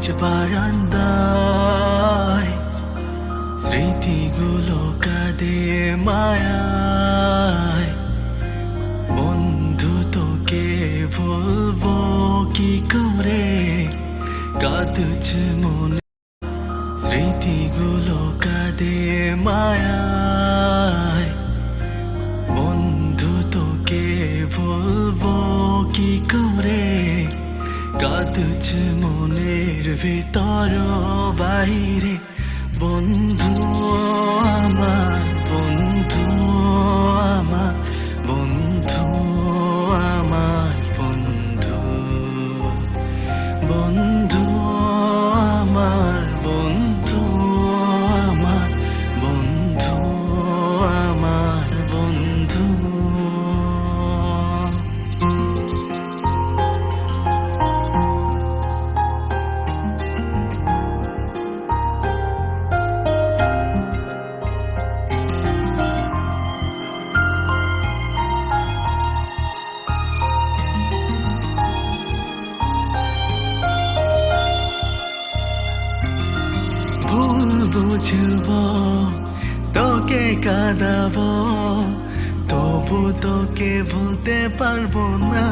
Bench বারান্দায় স্মৃতিগুলো কাঁদে মায়ায়। বন্ধু তোকে বলবো কি করে, কাঁদছে মনে স্মৃতিগুলো কাঁদে মায়ায়। বন্ধু তোকে বলবো কি করে, কাঁদছে মনের ভিতর বাইরে। বন্ধু আমার, বন্ধু আমার, বন্ধু আমার, বন্ধু বন্ধু আমার, বন্ধু আমার, বন্ধু আমার, বন্ধু। ভুল বুঝবো, তোকে কাঁদাবো, তবু তোকে ভুলতে পারবো না।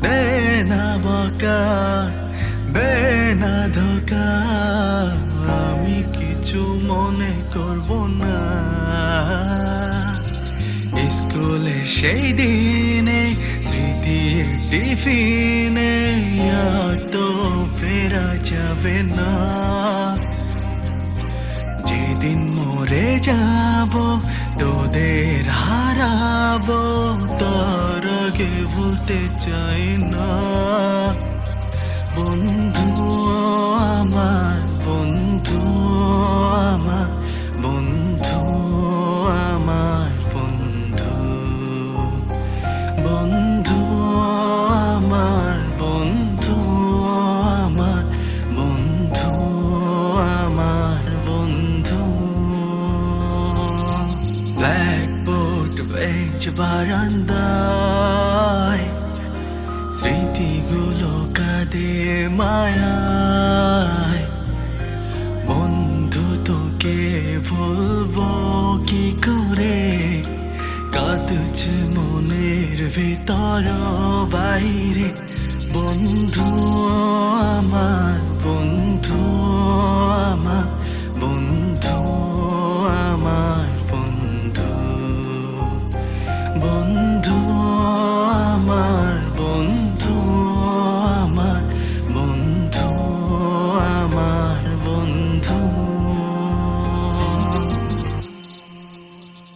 দে না বকা, দে না ধোকা, আমি কিছু মনে করবো না। স্কুলে সেই দিনে স্মৃতির টিফিনে আর তো ফেরা যাবে না। যেদিন মরে যাব তোদের হারাবো, তার আগে ভুলতে চাই না। বন্ধু আমার, বন্ধু আমার, বন্ধু আমার, বন্ধু বন্ধু আমার, বন্ধু আমার, বন্ধু আমার, বন্ধু। ব্ল্যাকবোর্ড বেঞ্চ বারান্দায় স্মৃতিগুলো কাঁদে মায়ায়। বন্ধু তোকে বলবো কি করে, কাঁদছে মনের ভিতর বাইরে। বন্ধু আমার, বন্ধু আমার, বন্ধু আমার, বন্ধু বন্ধু